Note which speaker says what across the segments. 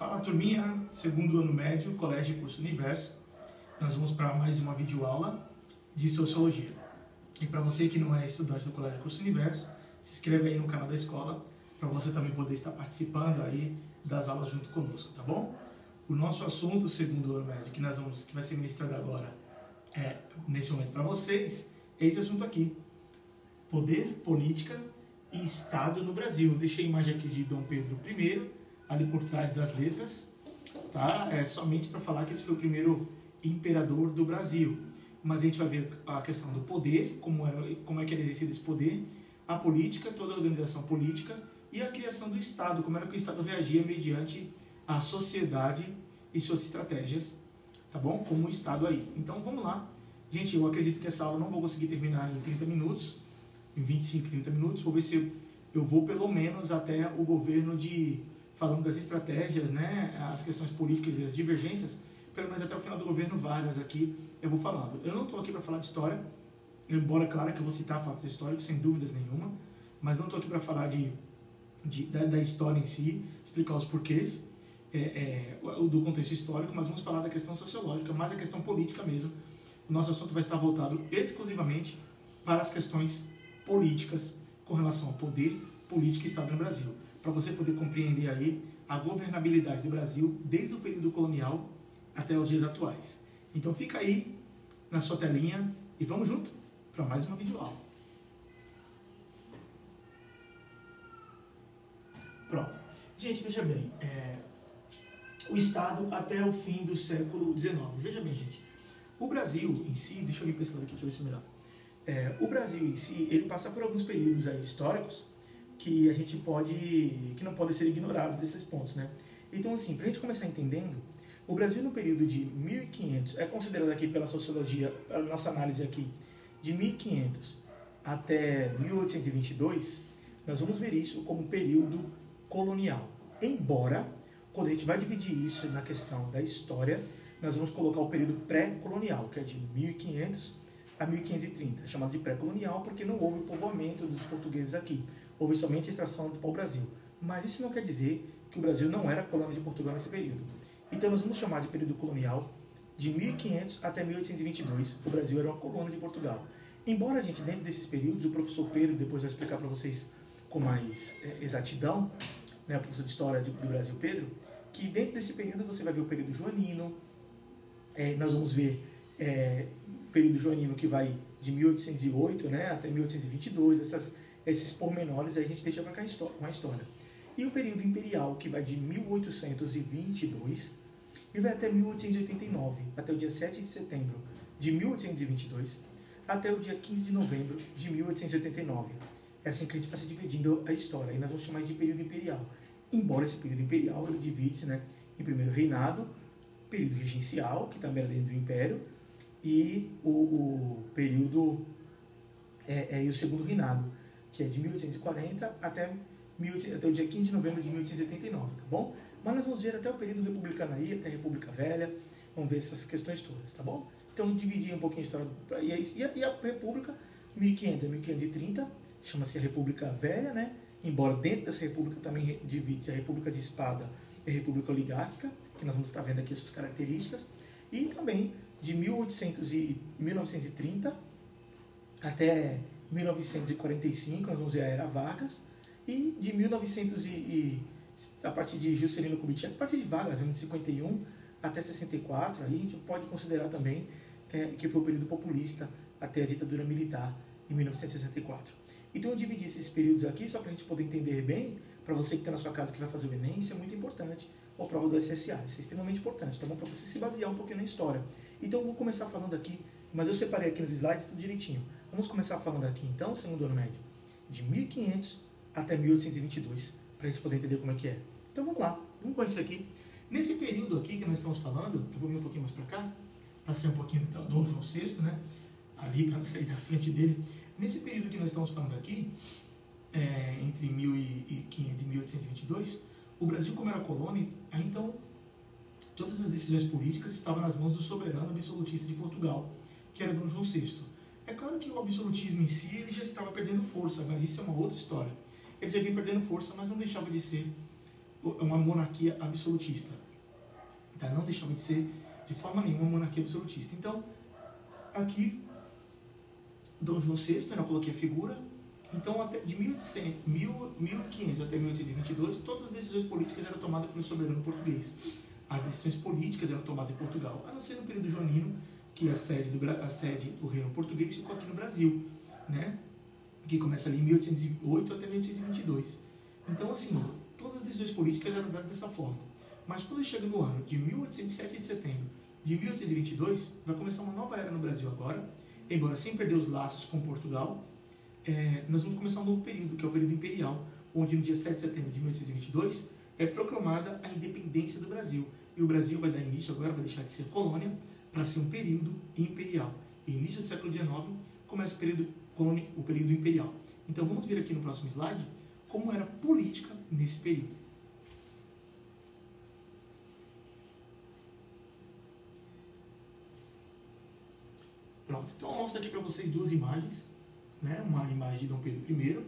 Speaker 1: Fala turminha, segundo ano médio, Colégio Curso Universo. Nós vamos para mais uma videoaula de Sociologia. E para você que não é estudante do Colégio Curso Universo, se inscreve aí no canal da escola, para você também poder estar participando aí das aulas junto conosco, tá bom? O nosso assunto, segundo ano médio, que vai ser ministrado agora, nesse momento para vocês, é esse assunto aqui. Poder, política e Estado no Brasil. Deixei a imagem aqui de Dom Pedro I, ali por trás das letras, tá? É somente para falar que esse foi o primeiro imperador do Brasil. Mas a gente vai ver a questão do poder, como é que era exercido esse poder, a política, toda a organização política e a criação do Estado, como era que o Estado reagia mediante a sociedade e suas estratégias, tá bom? Como o Estado aí. Então vamos lá. Gente, eu acredito que essa aula eu não vou conseguir terminar em 30 minutos, em 25, 30 minutos. Vou ver se eu vou pelo menos até o governo falando das estratégias, né, as questões políticas e as divergências, pelo menos até o final do governo Vargas aqui eu vou falando. Eu não estou aqui para falar de história, embora claro que eu vou citar fatos históricos sem dúvidas nenhuma, mas não estou aqui para falar da história em si, explicar os porquês do contexto histórico, mas vamos falar da questão sociológica, mais a questão política mesmo. O nosso assunto vai estar voltado exclusivamente para as questões políticas com relação ao poder, política e Estado no Brasil, para você poder compreender aí a governabilidade do Brasil desde o período colonial até os dias atuais. Então fica aí na sua telinha e vamos junto para mais uma videoaula. Pronto. Gente, veja bem, o Estado até o fim do século XIX. Veja bem, gente, o Brasil em si, deixa eu ir para esse lado aqui, deixa eu ver se é melhor. O Brasil em si, ele passa por alguns períodos aí históricos que que não podem ser ignorados desses pontos, né? Então, assim, para a gente começar entendendo, o Brasil no período de 1500, é considerado aqui pela sociologia, a nossa análise aqui, de 1500 até 1822, nós vamos ver isso como período colonial. Embora, quando a gente vai dividir isso na questão da história, nós vamos colocar o período pré-colonial, que é de 1500 a 1530, chamado de pré-colonial porque não houve povoamento dos portugueses aqui, houve somente extração do pau-brasil. Mas isso não quer dizer que o Brasil não era colônia de Portugal nesse período. Então nós vamos chamar de período colonial de 1500 até 1822, o Brasil era uma colônia de Portugal. Embora, gente, dentro desses períodos, o professor Pedro depois vai explicar para vocês com mais exatidão, né, o professor de História do Brasil Pedro, que dentro desse período você vai ver o período joanino, nós vamos ver o período joanino que vai de 1808, né, até 1822, esses pormenores aí a gente deixa para cá com a história. E o período imperial, que vai de 1822 e vai até 1889, até o dia 7 de setembro de 1822, até o dia 15 de novembro de 1889. É assim que a gente vai se dividindo a história, e nós vamos chamar de período imperial. Embora esse período imperial ele divide-se, né, em primeiro reinado, período regencial, que também é dentro do império, e o período e o segundo reinado, que é de 1840 até o dia 15 de novembro de 1889, tá bom? Mas nós vamos ver até o período republicano aí, até a República Velha, vamos ver essas questões todas, tá bom? Então, dividir um pouquinho a história, e a República, 1500 a 1530, chama-se a República Velha, né? Embora dentro dessa República também divide-se a República de Espada e a República Oligárquica, que nós vamos estar vendo aqui as suas características, e também de 1930 até 1945, nós vamos ver a Era Vargas, e de 1900 a partir de Juscelino Kubitschek, a partir de Vargas, de 51 até 64, aí a gente pode considerar também que foi o período populista até a ditadura militar em 1964. Então eu dividi esses períodos aqui só para a gente poder entender bem, para você que está na sua casa que vai fazer o Enem, isso é muito importante, ou a prova do SSA, isso é extremamente importante, tá bom? Para você se basear um pouquinho na história. Então eu vou começar falando aqui, mas eu separei aqui nos slides tudo direitinho. Vamos começar falando aqui então, segundo ano médio, de 1500 até 1822, para a gente poder entender como é que é. Então vamos lá, vamos conhecer aqui. Nesse período aqui que nós estamos falando, eu vou vir um pouquinho mais para cá, para ser um pouquinho do Dom João VI, né? Ali para sair da frente dele. Nesse período que nós estamos falando aqui, entre 1500 e 1822, o Brasil, como era colônia, então todas as decisões políticas estavam nas mãos do soberano absolutista de Portugal, que era Dom João VI. É claro que o absolutismo em si ele já estava perdendo força, mas isso é uma outra história. Ele já vinha perdendo força, mas não deixava de ser uma monarquia absolutista. Tá? Não deixava de ser, de forma nenhuma, uma monarquia absolutista. Então, aqui, Dom João VI, eu coloquei a figura. Então, até de 1500 até 1822, todas as decisões políticas eram tomadas pelo soberano português. As decisões políticas eram tomadas em Portugal, a não ser no período joanino, que a sede do reino português ficou aqui no Brasil, né? Que começa ali em 1808 até 1822. Então, assim, todas as decisões políticas eram dadas dessa forma. Mas quando chega no ano de 1807 de setembro de 1822, vai começar uma nova era no Brasil agora, embora sem perder os laços com Portugal. Nós vamos começar um novo período, que é o período imperial, onde no dia 7 de setembro de 1822 é proclamada a independência do Brasil. E o Brasil vai dar início, agora vai deixar de ser colônia, para ser um período imperial. E início do século XIX começa o período imperial. Então vamos ver aqui no próximo slide como era a política nesse período. Pronto, então eu mostro aqui para vocês duas imagens, né? Uma imagem de Dom Pedro I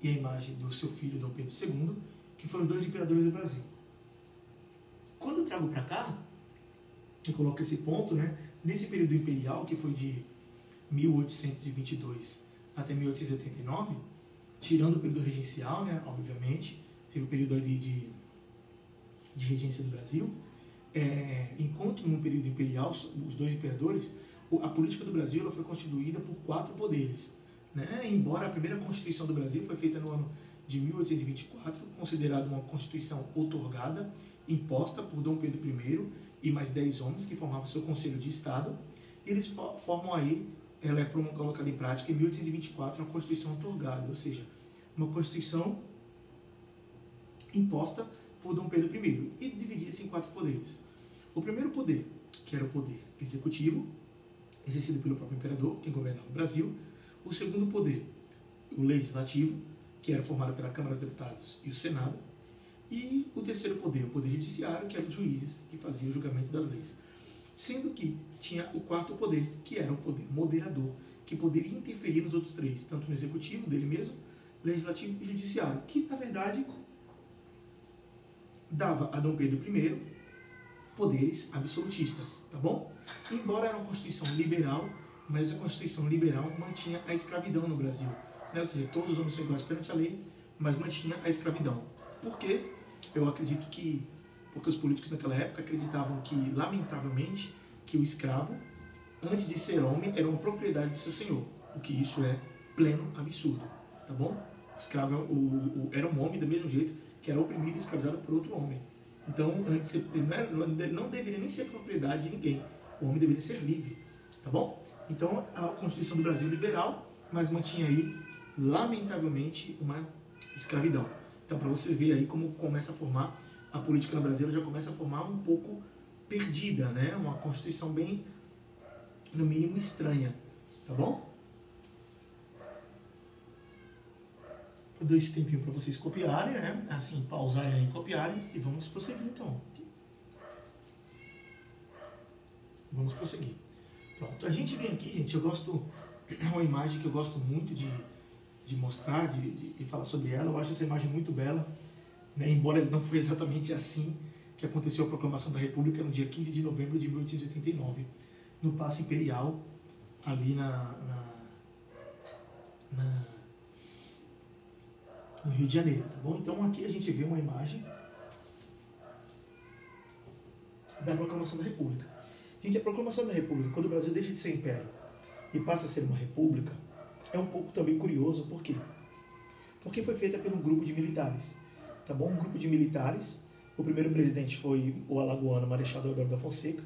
Speaker 1: e a imagem do seu filho Dom Pedro II, que foram os dois imperadores do Brasil. Quando eu trago para cá, eu coloco esse ponto, né? Nesse período imperial, que foi de 1822 até 1889, tirando o período regencial, né? Obviamente, teve o período ali de regência do Brasil. Enquanto no período imperial, os dois imperadores, a política do Brasil ela foi constituída por 4 poderes, né? Embora a primeira Constituição do Brasil foi feita no ano de 1824, considerada uma Constituição outorgada, imposta por Dom Pedro I e mais 10 homens que formavam seu Conselho de Estado. Eles formam aí, ela é colocada em prática em 1824, uma Constituição outorgada, ou seja, uma Constituição imposta por Dom Pedro I e dividia-se em 4 poderes. O primeiro poder, que era o poder executivo, exercido pelo próprio imperador, que governava o Brasil. O segundo poder, o legislativo, que era formado pela Câmara dos Deputados e o Senado. E o terceiro poder, o poder judiciário, que era dos juízes, que fazia o julgamento das leis. Sendo que tinha o quarto poder, que era o poder moderador, que poderia interferir nos outros 3, tanto no executivo, dele mesmo, legislativo e judiciário, que, na verdade, dava a Dom Pedro I poderes absolutistas, tá bom? Embora era uma Constituição liberal, mas a Constituição liberal mantinha a escravidão no Brasil, né? Ou seja, todos os homens são iguais perante a lei, mas mantinha a escravidão. Por quê? Eu acredito que porque os políticos naquela época acreditavam que, lamentavelmente, que o escravo, antes de ser homem, era uma propriedade do seu senhor, o que isso é pleno absurdo, tá bom? O escravo era um homem do mesmo jeito que era oprimido e escravizado por outro homem. Então, antes, não deveria nem ser propriedade de ninguém. O homem deveria ser livre, tá bom? Então, a Constituição do Brasil liberal, mas mantinha aí, lamentavelmente, uma escravidão. Então, para vocês verem aí como começa a formar, a política no Brasil já começa a formar um pouco perdida, né? Uma Constituição bem, no mínimo, estranha, tá bom? Eu dou esse tempinho para vocês copiarem, né? Assim, pausarem aí e copiarem. E vamos prosseguir, então. Vamos prosseguir. Pronto. A gente vem aqui, gente, é uma imagem que eu gosto muito de mostrar, de falar sobre ela. Eu acho essa imagem muito bela, né? Embora não foi exatamente assim que aconteceu a proclamação da República no dia 15 de novembro de 1889, no Paço Imperial, ali no Rio de Janeiro, tá bom? Então aqui a gente vê uma imagem da proclamação da República. Gente, a proclamação da República, quando o Brasil deixa de ser império e passa a ser uma república, é um pouco também curioso, por quê? Porque foi feita por um grupo de militares, tá bom? Um grupo de militares, o primeiro presidente foi o alagoano Marechal Deodoro da Fonseca,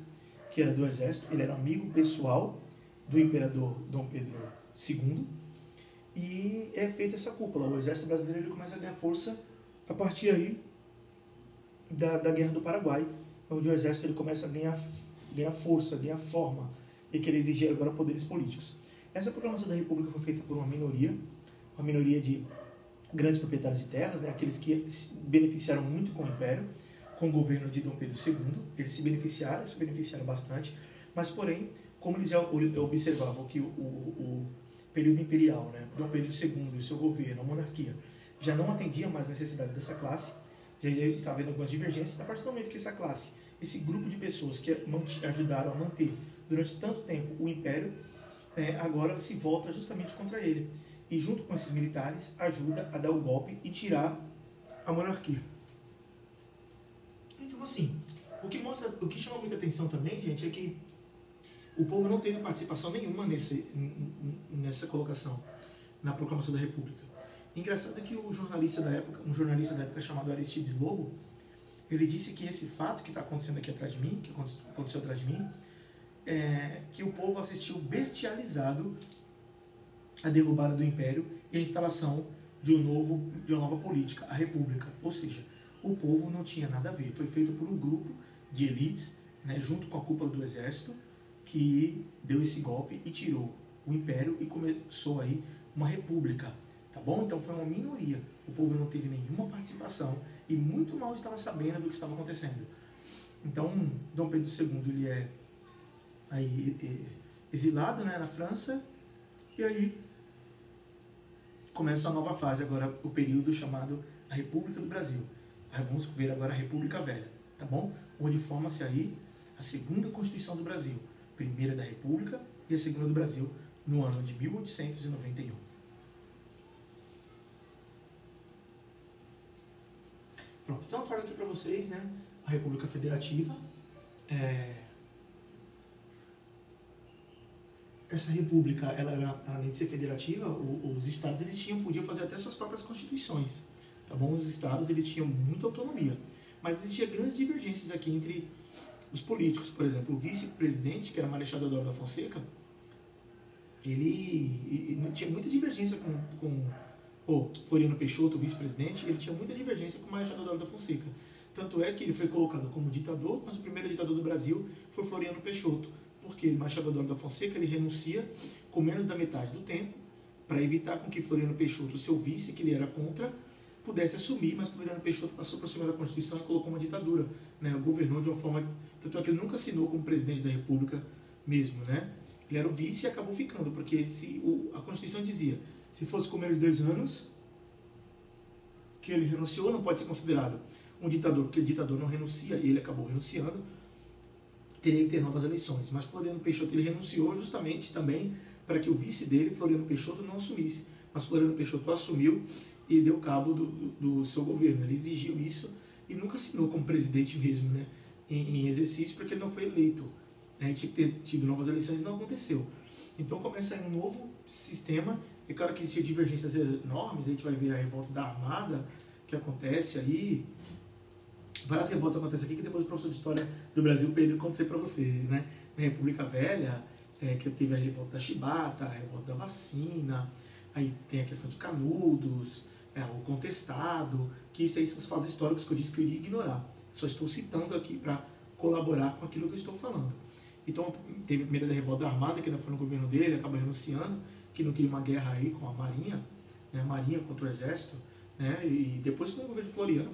Speaker 1: que era do Exército, ele era amigo pessoal do imperador Dom Pedro II, e é feita essa cúpula. O Exército Brasileiro ele começa a ganhar força a partir aí da Guerra do Paraguai, onde o Exército ele começa a ganhar força, ganhar forma, e querer exigir agora poderes políticos. Essa proclamação da República foi feita por uma minoria de grandes proprietários de terras, né, aqueles que se beneficiaram muito com o Império, com o governo de Dom Pedro II. Eles se beneficiaram bastante, mas porém, como eles já observavam que o período imperial, né, Dom Pedro II e o seu governo, a monarquia, já não atendia mais as necessidades dessa classe, já está havendo algumas divergências. A partir do momento que essa classe, esse grupo de pessoas que ajudaram a manter durante tanto tempo o Império, agora se volta justamente contra ele. E junto com esses militares, ajuda a dar o golpe e tirar a monarquia. Então, assim, o que chama muita atenção também, gente, é que o povo não teve participação nenhuma nessa colocação, na proclamação da República. Engraçado é que um jornalista da época chamado Aristides Lobo, ele disse que esse fato que está acontecendo aqui atrás de mim, que aconteceu atrás de mim, que o povo assistiu bestializado a derrubada do Império e a instalação de uma nova política, a República. Ou seja, o povo não tinha nada a ver. Foi feito por um grupo de elites, né, junto com a cúpula do exército, que deu esse golpe e tirou o Império e começou aí uma república. Tá bom? Então foi uma minoria. O povo não teve nenhuma participação e muito mal estava sabendo do que estava acontecendo. Então, Dom Pedro II ele é aí exilado, né, na França, e aí começa a nova fase agora, o período chamado a República do Brasil. Aí vamos ver agora a República Velha, tá bom? Onde forma-se aí a segunda Constituição do Brasil, primeira da República e a segunda do Brasil no ano de 1891. Pronto, então eu trago aqui para vocês, né, a República Federativa. Essa república, ela era, além de ser federativa, os estados eles podiam fazer até suas próprias constituições, tá bom? Os estados eles tinham muita autonomia, mas existiam grandes divergências aqui entre os políticos. Por exemplo, o vice-presidente, que era Marechal Deodoro da Fonseca, ele tinha muita divergência com Floriano Peixoto, o vice-presidente. Ele tinha muita divergência com o Marechal Deodoro da Fonseca. Tanto é que ele foi colocado como ditador, mas o primeiro ditador do Brasil foi Floriano Peixoto, porque Marechal Deodoro da Fonseca ele renuncia com menos da metade do tempo para evitar com que Floriano Peixoto, seu vice, que ele era contra, pudesse assumir, mas Floriano Peixoto passou por cima da Constituição e colocou uma ditadura, né? Governou de uma forma... Tanto é que ele nunca assinou como presidente da República mesmo, né? Ele era o vice e acabou ficando, porque a Constituição dizia, se fosse com menos de 2 anos que ele renunciou, não pode ser considerado um ditador, porque o ditador não renuncia e ele acabou renunciando, teria que ter novas eleições. Mas Floriano Peixoto ele renunciou justamente também para que o vice dele, Floriano Peixoto, não assumisse. Mas Floriano Peixoto assumiu e deu cabo do seu governo. Ele exigiu isso e nunca assinou como presidente mesmo, né, em exercício, porque ele não foi eleito. Tinha que ter tido novas eleições e não aconteceu. Então começa aí um novo sistema. É claro que existiam divergências enormes. A gente vai ver a revolta da Armada que acontece aí. Várias revoltas acontecem aqui que depois o professor de História do Brasil, Pedro, conta para vocês, né? Na República Velha, que teve a revolta da Chibata, a revolta da vacina, aí tem a questão de Canudos, o contestado, que isso aí são os fatos históricos que eu disse que eu iria ignorar. Só estou citando aqui para colaborar com aquilo que eu estou falando. Então, teve a primeira da revolta da Armada, que não foi no governo dele, ele acaba renunciando, que não queria uma guerra aí com a Marinha, né? A Marinha contra o Exército, né? E depois com o governo de Floriano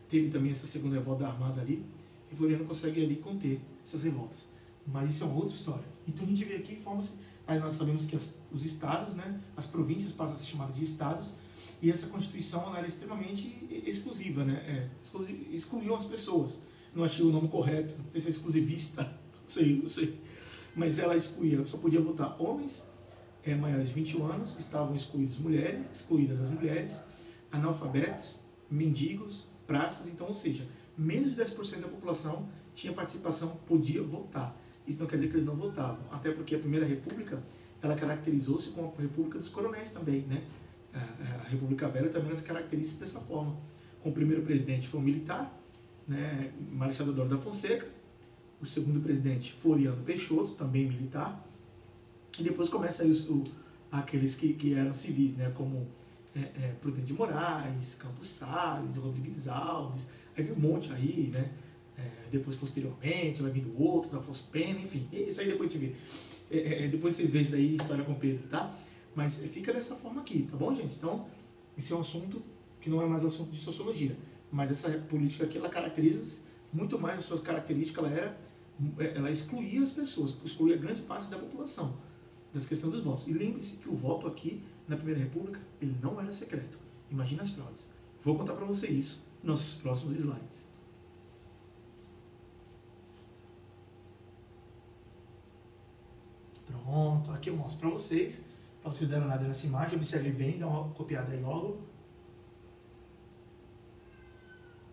Speaker 1: teve também essa segunda revolta da Armada ali, e Floriano consegue ali conter essas revoltas. Mas isso é uma outra história. Então a gente vê aqui, forma-se, aí nós sabemos que os estados, né, as províncias passam a ser chamadas de estados, e essa Constituição ela era extremamente exclusiva, né, excluiu as pessoas. Não achei o nome correto, não sei se é exclusivista, não sei. Mas ela excluía, só podia votar homens maiores de 21 anos, estavam excluídas as mulheres, analfabetos, mendigos, praças, então, ou seja, menos de 10% da população tinha participação, podia votar. Isso não quer dizer que eles não votavam, até porque a Primeira República, ela caracterizou-se como a República dos Coronéis também, né? A República Velha também se caracteriza dessa forma. Com o primeiro presidente foi um militar, né? Marechal Deodoro da Fonseca, o segundo presidente Floriano Peixoto, também militar, e depois começa aí aqueles que eram civis, né? Como Prudente de Moraes, Campos Salles, Rodrigues Alves, aí vem um monte aí, né? Depois, posteriormente, vai vindo outros, Afonso Pena, enfim, isso aí depois a gente vê. Depois vocês veem isso daí, História com Pedro, tá? Mas fica dessa forma aqui, tá bom, gente? Então, esse é um assunto que não é mais um assunto de sociologia, mas essa política aqui, ela caracteriza muito mais as suas características, ela excluía as pessoas, excluía grande parte da população, das questões dos votos. E lembre-se que o voto aqui, na Primeira República, ele não era secreto. Imagina as fraudes. Vou contar para você isso nossos próximos slides. Pronto, aqui eu mostro para vocês darem uma olhada nessa imagem, observe bem, dá uma copiada aí logo.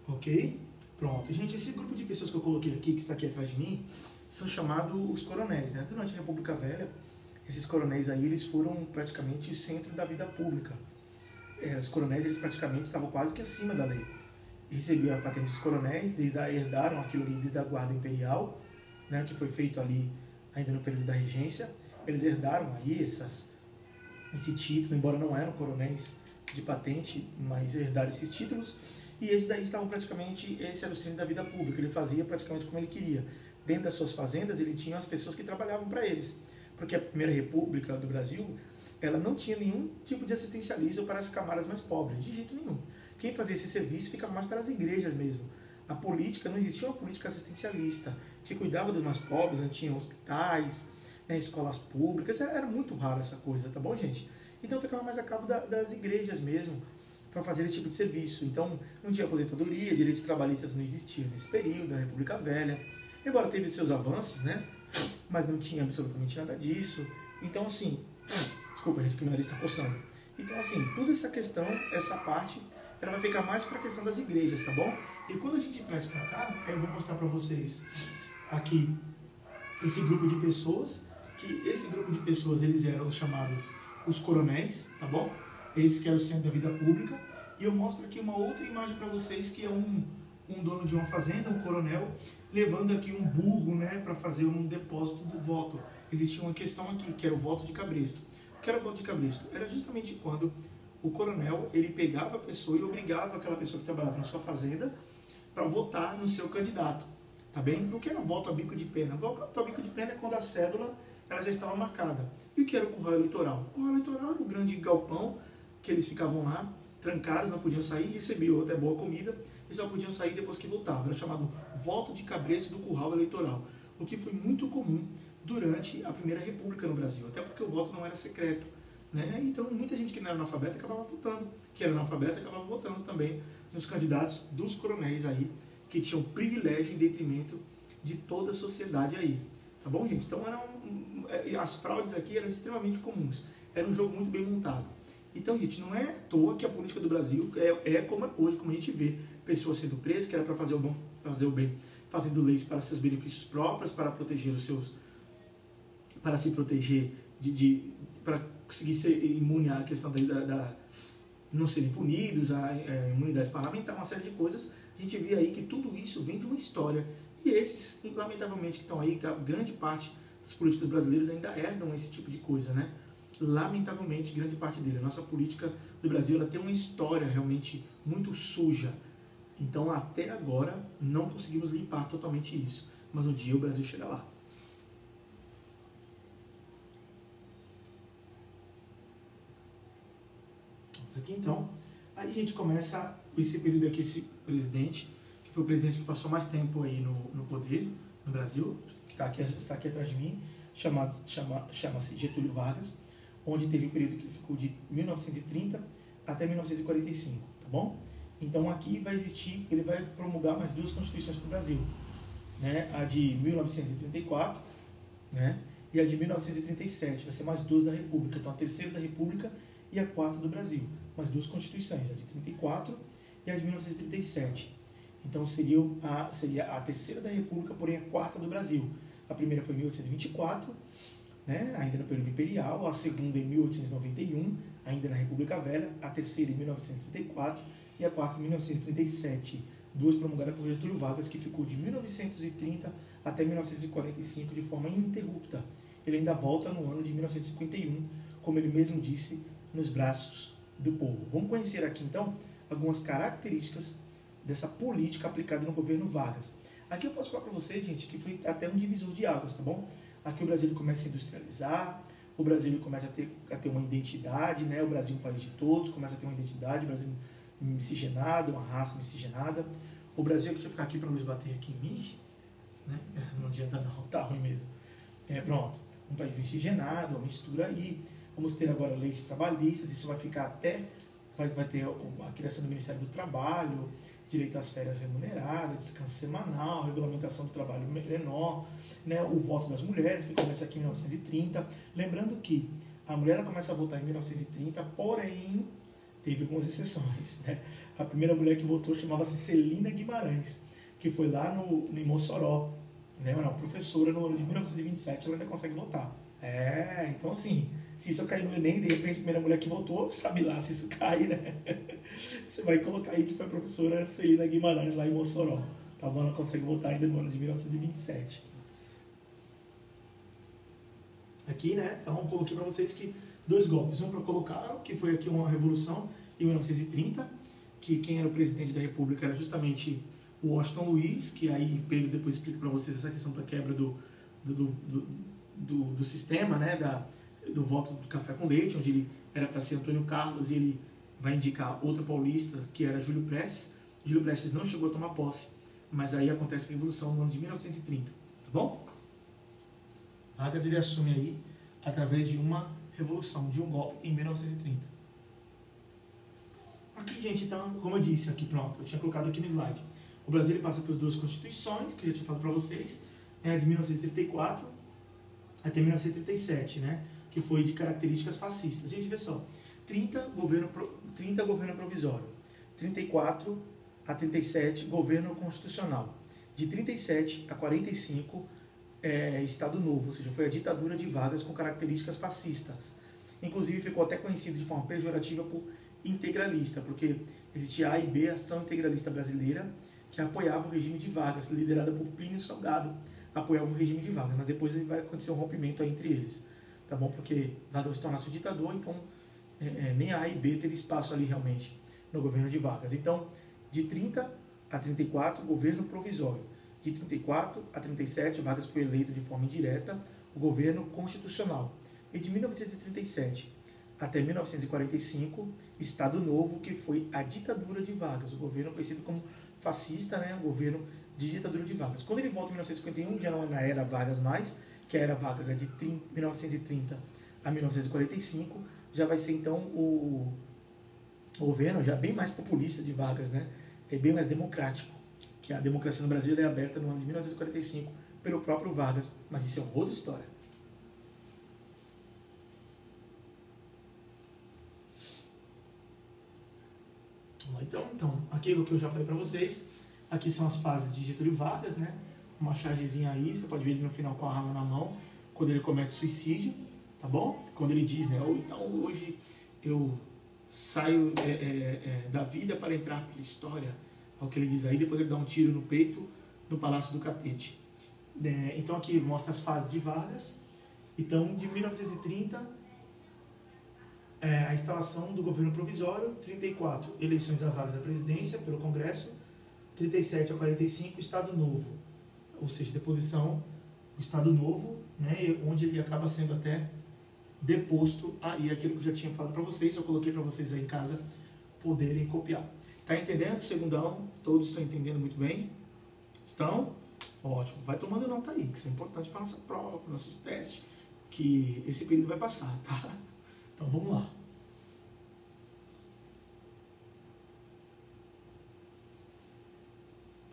Speaker 1: Ok? Pronto. Gente, esse grupo de pessoas que eu coloquei aqui, que está aqui atrás de mim, são chamados os coronéis, né? Durante a República Velha, esses coronéis aí, eles foram praticamente o centro da vida pública. Os coronéis, eles praticamente estavam quase que acima da lei. Recebiam a patente dos coronéis, herdaram aquilo ali desde a guarda imperial, né, que foi feito ali ainda no período da regência. Eles herdaram aí esse título, embora não eram coronéis de patente, mas herdaram esses títulos. E esse daí estavam praticamente, esse era o centro da vida pública, ele fazia praticamente como ele queria. Dentro das suas fazendas, ele tinha as pessoas que trabalhavam para eles. Porque a Primeira República do Brasil, ela não tinha nenhum tipo de assistencialismo para as camadas mais pobres, de jeito nenhum. Quem fazia esse serviço ficava mais para as igrejas mesmo. A política, não existia uma política assistencialista, que cuidava dos mais pobres, não tinha hospitais, né, escolas públicas, era muito raro essa coisa, tá bom, gente? Então ficava mais a cabo das igrejas mesmo, para fazer esse tipo de serviço. Então não tinha aposentadoria, direitos trabalhistas não existiam nesse período, da República Velha, embora teve seus avanços, né? Mas não tinha absolutamente nada disso. Então, assim, desculpa, gente, que o meu nariz está coçando. Então, assim, toda essa questão, essa parte, ela vai ficar mais para a questão das igrejas, tá bom? E quando a gente traz para cá, eu vou mostrar para vocês aqui esse grupo de pessoas, que esse grupo de pessoas, eles eram os chamados os coronéis, tá bom? Esse que é o centro da vida pública. E eu mostro aqui uma outra imagem para vocês, que é um dono de uma fazenda, um coronel, levando aqui um burro, né, para fazer um depósito do voto. Existia uma questão aqui, que era o voto de cabresto. O que era o voto de cabresto? Era justamente quando o coronel, ele pegava a pessoa e obrigava aquela pessoa que trabalhava na sua fazenda para votar no seu candidato, tá bem? O que era o voto a bico de pena? O voto a bico de pena é quando a cédula ela já estava marcada. E o que era o curral eleitoral? O curral eleitoral era o grande galpão que eles ficavam lá, trancados, não podiam sair, recebiam até boa comida, e só podiam sair depois que votavam. Era chamado voto de cabresto do curral eleitoral, o que foi muito comum durante a Primeira República no Brasil, até porque o voto não era secreto, né? Então muita gente que não era analfabeta acabava votando, que era analfabeta acabava votando também nos candidatos dos coronéis aí, que tinham privilégio em detrimento de toda a sociedade aí, tá bom, gente? Então as fraudes aqui eram extremamente comuns, era um jogo muito bem montado. Então, gente, não é à toa que a política do Brasil é como é hoje, como a gente vê pessoas sendo presas, que era para fazer o bem, fazendo leis para seus benefícios próprios, para proteger os seus, para se proteger para conseguir ser imune à questão da não serem punidos, a imunidade parlamentar, uma série de coisas. A gente vê aí que tudo isso vem de uma história. E esses, lamentavelmente, que estão aí, que a grande parte dos políticos brasileiros ainda herdam esse tipo de coisa, né? Lamentavelmente, grande parte dele. A nossa política do Brasil, ela tem uma história realmente muito suja. Então, até agora, não conseguimos limpar totalmente isso. Mas um dia o Brasil chega lá. Vamos aqui, então. Aí a gente começa esse período aqui, esse presidente, que foi o presidente que passou mais tempo aí no poder, no Brasil, que está aqui atrás de mim, chama-se Getúlio Vargas, onde teve um período que ele ficou de 1930 até 1945, tá bom? Então aqui vai existir, ele vai promulgar mais duas constituições para o Brasil, né? A de 1934, né? E a de 1937, vai ser mais duas da República, então a terceira da República e a quarta do Brasil, mais duas constituições, a de 34 e a de 1937. Então seria a terceira da República, porém a quarta do Brasil. A primeira foi em 1824, né, ainda no período imperial, a segunda em 1891, ainda na República Velha, a terceira em 1934 e a quarta em 1937, duas promulgadas por Getúlio Vargas, que ficou de 1930 até 1945 de forma ininterrupta. Ele ainda volta no ano de 1951, como ele mesmo disse, nos braços do povo. Vamos conhecer aqui então algumas características dessa política aplicada no governo Vargas. Aqui eu posso falar para vocês, gente, que foi até um divisor de águas, tá bom? Aqui o Brasil começa a industrializar, o Brasil começa a ter uma identidade, né? O Brasil é um país de todos, começa a ter uma identidade, o Brasil miscigenado, uma raça miscigenada. O Brasil, deixa eu ficar aqui para não bater aqui em mim, né? Não adianta não, tá ruim mesmo. Pronto, um país miscigenado, uma mistura aí. Vamos ter agora leis trabalhistas, isso vai ficar até, vai ter a criação do Ministério do Trabalho, direito às férias remuneradas, descanso semanal, regulamentação do trabalho menor, né, o voto das mulheres, que começa aqui em 1930. Lembrando que a mulher ela começa a votar em 1930, porém teve algumas exceções, né? A primeira mulher que votou chamava-se Celina Guimarães, que foi lá em Mossoró, né? Era uma professora. No ano de 1927 ela ainda consegue votar. Então assim, se isso cair no Enem, de repente a primeira mulher que votou, sabe lá se isso cai, né? Você vai colocar aí que foi a professora Celina Guimarães lá em Mossoró, tá bom? Ela consegue votar ainda no ano de 1927. Aqui, né? Então eu coloquei para vocês que 2 golpes. Um para colocar, que foi aqui uma revolução em 1930, que quem era o presidente da República era justamente o Washington Luiz, que aí Pedro depois explica para vocês essa questão da quebra do sistema, né? Do voto do café com leite, onde ele era para ser Antônio Carlos e ele vai indicar outro paulista, que era Júlio Prestes. Júlio Prestes não chegou a tomar posse, mas aí acontece a Revolução no ano de 1930, tá bom? Vargas ele assume aí através de uma revolução, de um golpe em 1930. Aqui, gente, então, como eu disse, aqui pronto, eu tinha colocado aqui no slide. O Brasil ele passa pelas 2 constituições, que eu já tinha falado para vocês, né, de 1934 até 1937, né, que foi de características fascistas. Gente, vê só, 30 governo provisório, 34 a 37 governo constitucional, de 37 a 45 Estado Novo, ou seja, foi a ditadura de Vargas com características fascistas. Inclusive ficou até conhecido de forma pejorativa por integralista, porque existia a AIB, Ação Integralista Brasileira, que apoiava o regime de Vargas, liderada por Plínio Salgado, apoiava o regime de Vargas, mas depois vai acontecer um rompimento aí entre eles, tá bom? Porque Vargas se tornasse o ditador, então nem a AIB teve espaço ali realmente no governo de Vargas. Então, de 30 a 34, governo provisório. De 34 a 37, Vargas foi eleito de forma indireta o governo constitucional. E de 1937 até 1945, Estado Novo, que foi a ditadura de Vargas, o governo conhecido como fascista, né, o governo de ditadura de Vargas. Quando ele volta em 1951, já não é na era Vargas mais, que a era Vargas é de 1930 a 1945, já vai ser então o governo já bem mais populista de Vargas, né, é bem mais democrático, que a democracia no Brasil é aberta no ano de 1945 pelo próprio Vargas, mas isso é uma outra história. Então, aquilo que eu já falei para vocês, aqui são as fases de Getúlio Vargas, né? Uma chargezinha aí, você pode ver ele no final com a arma na mão, quando ele comete suicídio, tá bom? Quando ele diz, né? Então hoje eu saio da vida para entrar pela história, é o que ele diz aí, depois ele dá um tiro no peito no Palácio do Catete. Então aqui mostra as fases de Vargas. Então, de 1930... a instalação do governo provisório, 34, eleições a Vargas à presidência pelo Congresso, 37 a 45, Estado Novo, ou seja, deposição do Estado Novo, né, onde ele acaba sendo até deposto, e aquilo que eu já tinha falado para vocês, eu coloquei para vocês aí em casa poderem copiar. Tá entendendo, segundão? Todos estão entendendo muito bem? Estão? Ótimo, vai tomando nota aí, que isso é importante para nossa prova, para nossos testes, que esse período vai passar, tá? Então vamos lá.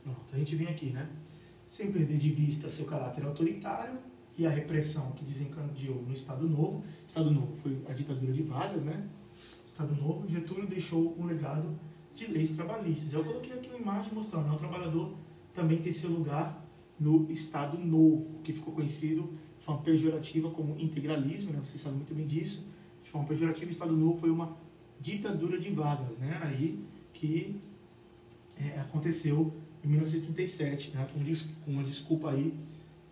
Speaker 1: Pronto, a gente vem aqui, né? Sem perder de vista seu caráter autoritário e a repressão que desencadeou no Estado Novo. Estado Novo foi a ditadura de Vargas, né? Estado Novo, Getúlio deixou um legado de leis trabalhistas. Eu coloquei aqui uma imagem mostrando, né? O trabalhador também tem seu lugar no Estado Novo, que ficou conhecido de forma pejorativa como integralismo, né? Vocês sabem muito bem disso. De forma pejorativa, o Estado Novo foi uma ditadura de Vargas, né? Aí que aconteceu em 1937, né? Com uma desculpa aí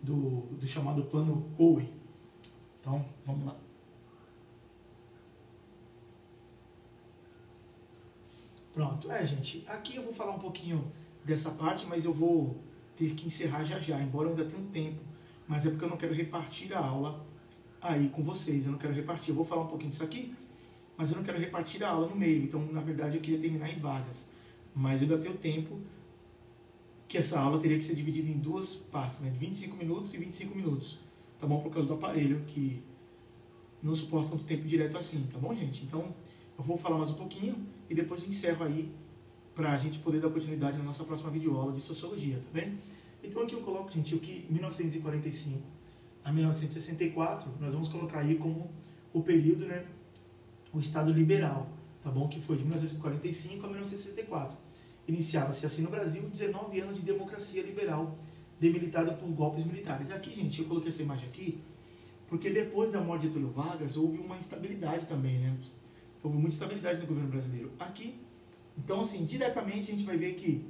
Speaker 1: do chamado Plano Cohen. Então, vamos lá. Pronto. Gente, aqui eu vou falar um pouquinho dessa parte, mas eu vou ter que encerrar já, embora eu ainda tenha um tempo. Mas é porque eu não quero repartir a aula aí com vocês, eu não quero repartir. Eu vou falar um pouquinho disso aqui, mas eu não quero repartir a aula no meio. Então, na verdade, eu queria terminar em Vargas. Mas eu ainda tenho tempo que essa aula teria que ser dividida em 2 partes, né? De 25 minutos e 25 minutos. Tá bom? Por causa do aparelho, que não suporta tanto tempo direto assim, tá bom, gente? Então, eu vou falar mais um pouquinho e depois eu encerro aí para a gente poder dar continuidade na nossa próxima videoaula de Sociologia, tá bem? Então aqui eu coloco, gente, o que 1945 a 1964, nós vamos colocar aí como o período, né, o Estado liberal, tá bom? Que foi de 1945 a 1964. Iniciava-se assim no Brasil 19 anos de democracia liberal, demilitada por golpes militares. Aqui, gente, eu coloquei essa imagem aqui, porque depois da morte de Getúlio Vargas, houve uma instabilidade também, né? Houve muita instabilidade no governo brasileiro. Aqui, então, assim, diretamente a gente vai ver que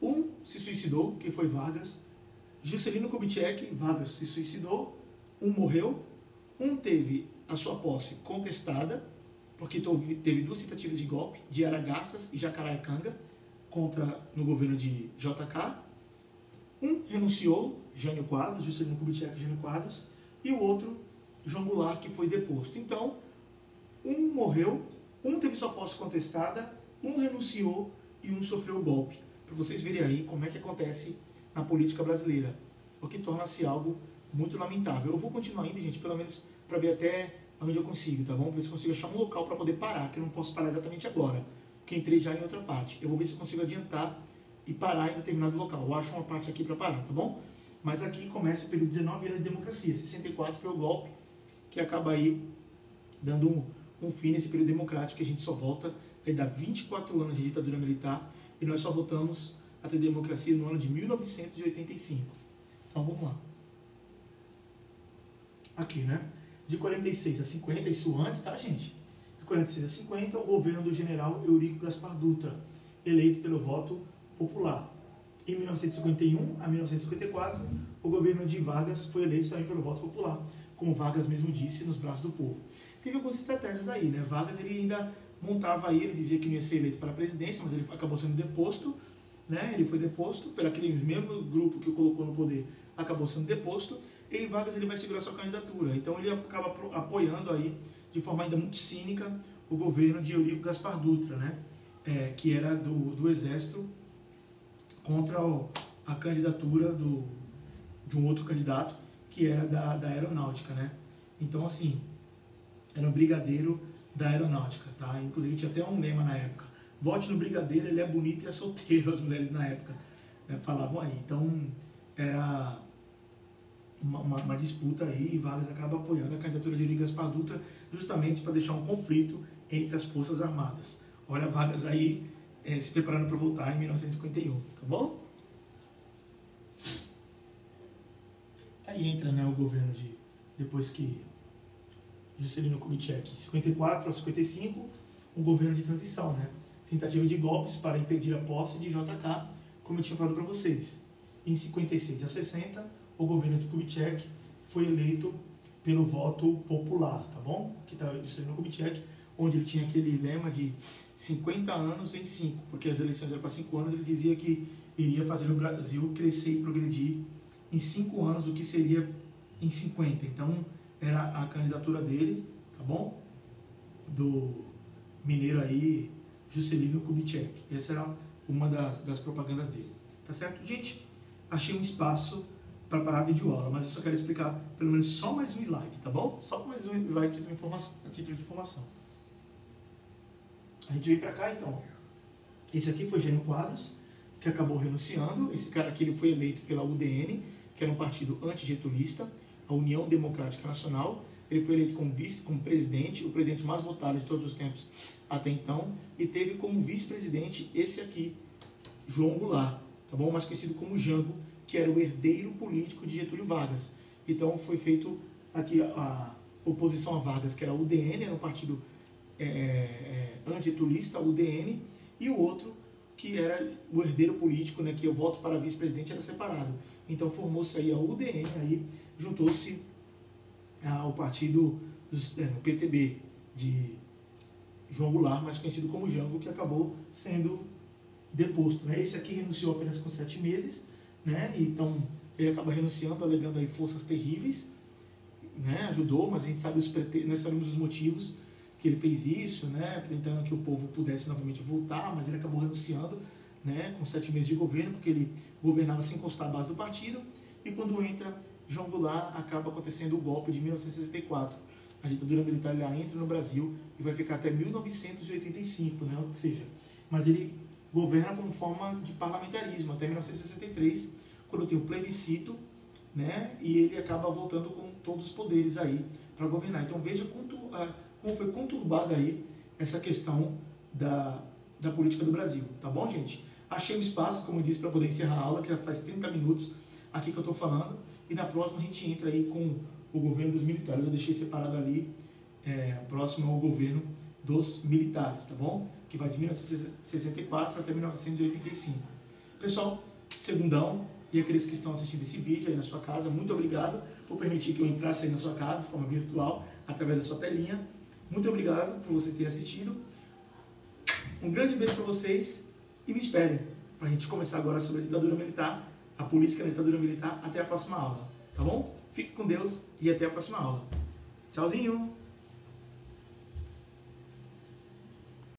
Speaker 1: um se suicidou, que foi Vargas, Juscelino Kubitschek, Vargas se suicidou, um morreu, um teve a sua posse contestada, porque teve duas tentativas de golpe, de Aragaças e Jacareacanga, no governo de JK. Um renunciou, Jânio Quadros, Juscelino Kubitschek e Jânio Quadros, e o outro, João Goulart, que foi deposto. Então, um morreu, um teve sua posse contestada, um renunciou e um sofreu o golpe. Para vocês verem aí como é que acontece na política brasileira, o que torna-se algo muito lamentável. Eu vou continuar indo, gente, pelo menos para ver até onde eu consigo, tá bom? Para ver se eu consigo achar um local para poder parar, que eu não posso parar exatamente agora, porque entrei já em outra parte. Eu vou ver se eu consigo adiantar e parar em determinado local. Eu acho uma parte aqui para parar, tá bom? Mas aqui começa o período de 19 anos de democracia. 64 foi o golpe que acaba aí dando um fim nesse período democrático, que a gente só volta aí dá 24 anos de ditadura militar e nós só voltamos a ter democracia no ano de 1985. Então vamos lá. Aqui, né? De 46 a 50, isso antes, tá, gente? De 46 a 50, o governo do general Eurico Gaspar Dutra, eleito pelo voto popular. Em 1951 a 1954, o governo de Vargas foi eleito também pelo voto popular, como Vargas mesmo disse, nos braços do povo. Teve algumas estratégias aí, né? Vargas, ele ainda montava aí, ele dizia que não ia ser eleito para a presidência, mas ele acabou sendo deposto, né? Ele foi deposto pelo aquele mesmo grupo que o colocou no poder, acabou sendo deposto, e Vargas ele vai segurar sua candidatura. Então ele acaba apoiando aí, de forma ainda muito cínica, o governo de Eurico Gaspar Dutra, né? Que era do exército, contra a candidatura de um outro candidato, que era da aeronáutica, né? Então, assim, era um brigadeiro da aeronáutica, tá? Inclusive tinha até um lema na época: vote no brigadeiro, ele é bonito e é solteiro, as mulheres na época, né, falavam aí. Então, era uma disputa aí, e Vargas acaba apoiando a candidatura de Eurico Gaspar Dutra, justamente para deixar um conflito entre as Forças Armadas. Olha Vargas aí se preparando para voltar em 1951, tá bom? Aí entra, né, o governo depois que Juscelino Kubitschek, 54 a 55, um governo de transição, né? Tentativa de golpes para impedir a posse de JK, como eu tinha falado para vocês. Em 56 a 60, o governo de Kubitschek foi eleito pelo voto popular, tá bom? Que está Juscelino Kubitschek, onde ele tinha aquele lema de 50 anos em 5, porque as eleições eram para 5 anos, ele dizia que iria fazer o Brasil crescer e progredir em 5 anos, o que seria em 50. Então, era a candidatura dele, tá bom? Do mineiro aí, Juscelino Kubitschek. Essa era uma das propagandas dele, tá certo? Gente, achei um espaço para parar a videoaula, mas eu só quero explicar pelo menos só mais um slide, tá bom? Só mais um slide a título de informação. A gente veio para cá, então. Esse aqui foi Jânio Quadros, que acabou renunciando. Esse cara aqui ele foi eleito pela UDN, que era um partido antigetulista, a União Democrática Nacional. Ele foi eleito como presidente, o presidente mais votado de todos os tempos até então, e teve como vice-presidente esse aqui, João Goulart, tá bom? Mais conhecido como Jango, que era o herdeiro político de Getúlio Vargas. Então foi feito aqui a oposição a Vargas, que era a UDN, era um partido antigetulista, a UDN, e o outro, que era o herdeiro político, né, que o voto para vice-presidente era separado. Então formou-se aí a UDN, aí juntou-se ao partido o PTB de João Goulart, mais conhecido como Jango, que acabou sendo deposto, né? Esse aqui renunciou apenas com 7 meses, né? Então ele acaba renunciando, alegando aí forças terríveis, né? Ajudou, mas a gente sabe nós sabemos os motivos que ele fez isso, né? Tentando que o povo pudesse novamente voltar, mas ele acabou renunciando, né? Com 7 meses de governo, porque ele governava sem constar a base do partido. E quando entra João Goulart, acaba acontecendo o golpe de 1964. A ditadura militar entra no Brasil e vai ficar até 1985, né? Ou seja, mas ele governa como forma de parlamentarismo até 1963, quando tem o plebiscito, né, e ele acaba voltando com todos os poderes aí para governar. Então veja como foi conturbada aí essa questão da política do Brasil, tá bom, gente? Achei um espaço, como eu disse, para poder encerrar a aula, que já faz 30 minutos aqui que eu estou falando, e na próxima a gente entra aí com o governo dos militares. Eu deixei separado ali, próximo ao governo dos militares, tá bom? Que vai de 1964 até 1985. Pessoal, segundão, e aqueles que estão assistindo esse vídeo aí na sua casa, muito obrigado por permitir que eu entrasse aí na sua casa de forma virtual, através da sua telinha. Muito obrigado por vocês terem assistido. Um grande beijo para vocês e me esperem para a gente começar agora sobre a ditadura militar, a política da ditadura militar, até a próxima aula, tá bom? Fique com Deus e até a próxima aula. Tchauzinho!